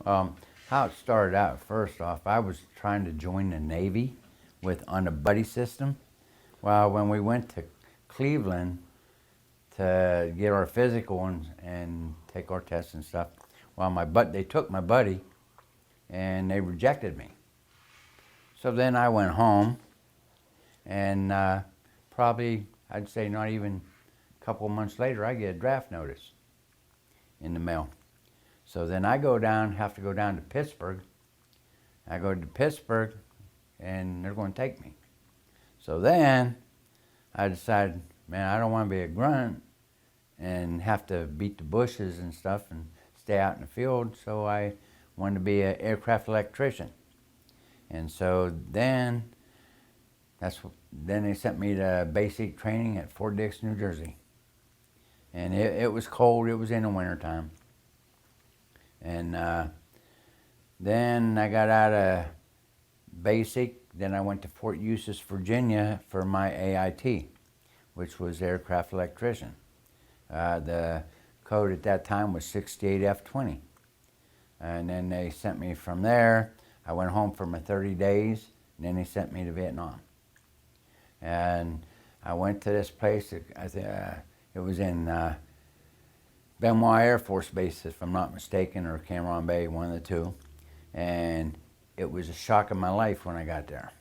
Um, how it started out, first off, I was trying to join the Navy on a buddy system. Well, when we went to Cleveland to get our physical and take our tests and stuff, well, they took my buddy and they rejected me. So then I went home and probably, I'd say not even a couple of months later, I get a draft notice in the mail. So then I have to go down to Pittsburgh. I go to Pittsburgh and they're going to take me. So then I decided, man, I don't want to be a grunt and have to beat the bushes and stuff and stay out in the field. So I wanted to be an aircraft electrician. And so then they sent me to basic training at Fort Dix, New Jersey. And it was cold. It was in the wintertime. And then I got out of basic. Then I went to Fort Eustis, Virginia for my AIT, which was aircraft electrician. The code at that time was 68F20. And then they sent me from there. I went home for my 30 days, and then they sent me to Vietnam. And I went to this place, it was in Benoit Air Force Base, if I'm not mistaken, or Cameron Bay, one of the two. And it was a shock of my life when I got there.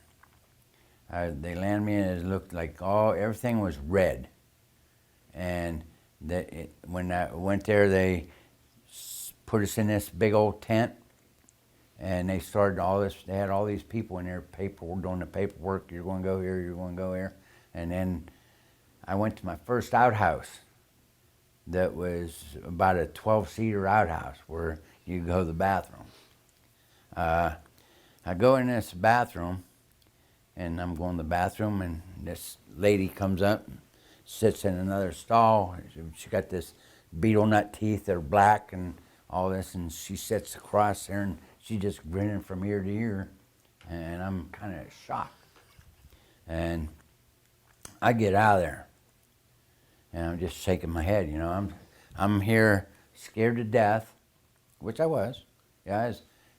They landed me and it looked like everything was red. And when I went there, they put us in this big old tent, and they started all this. They had all these people in there, doing the paperwork. You're going to go here. You're going to go here. And then I went to my first outhouse. That was about a 12-seater outhouse where you go to the bathroom. I go in this bathroom, and I'm going to the bathroom, and this lady comes up and sits in another stall. She got this beetle nut teeth that are black and all this, and she sits across there, and she's just grinning from ear to ear, and I'm kind of shocked. And I get out of there, and I'm just shaking my head. I'm here scared to death, which I was. Yeah,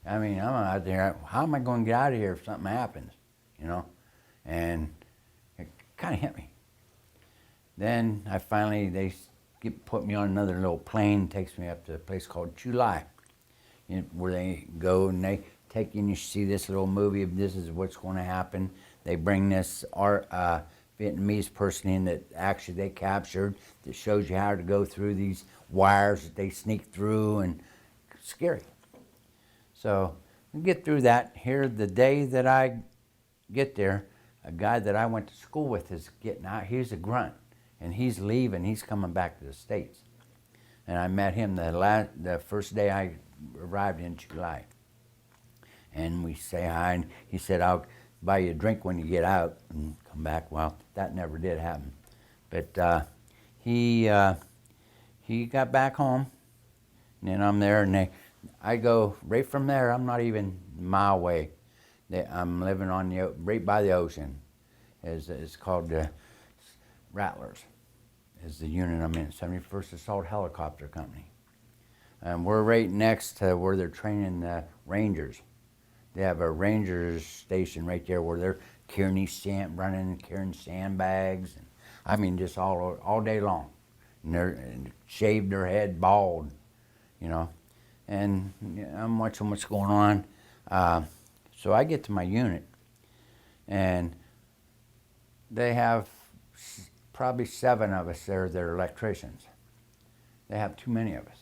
I'm out there. How am I going to get out of here if something happens? And it kind of hit me. Then they put me on another little plane, takes me up to a place called Chu Lai, where they go and they take you and you see this little movie of this is what's going to happen. They bring this Vietnamese person in that actually they captured that shows you how to go through these wires that they sneak through, and it's scary. So we get through that. Here, the day that I get there, a guy that I went to school with is getting out. He's a grunt, and he's leaving. He's coming back to the States. And I met him the first day I arrived in July. And we say hi, and he said, I'll buy you a drink when you get out and come back. Well, that never did happen. But he got back home, and then I'm there, and I go right from there. I'm not even a mile away. I'm living right by the ocean. It's called Rattlers, is the unit I'm in, 71st Assault Helicopter Company. And we're right next to where they're training the Rangers. They have a Rangers station right there where they're carrying sandbags, and just all day long. And shaved their head bald, And I'm watching what's going on. So I get to my unit, and they have probably 7 of us there that are electricians. They have too many of us.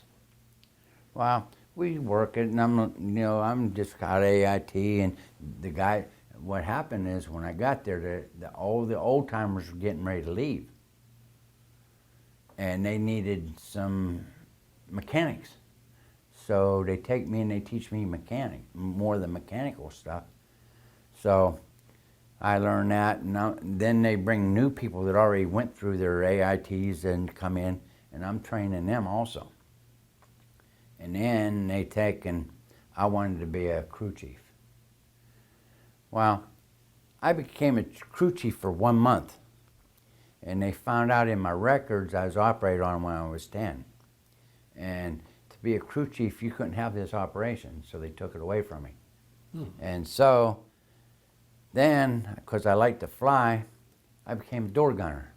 Well, we work it, and I'm just got AIT, and the guy. What happened is when I got there, all the old timers were getting ready to leave, and they needed some mechanics. So they take me and they teach me more of the mechanical stuff. So I learned that, and then they bring new people that already went through their AITs and come in, and I'm training them also. And then I wanted to be a crew chief. Well, I became a crew chief for 1 month, and they found out in my records I was operated on when I was 10. And to be a crew chief, you couldn't have this operation, so they took it away from me. Hmm. And so then, because I liked to fly, I became a door gunner.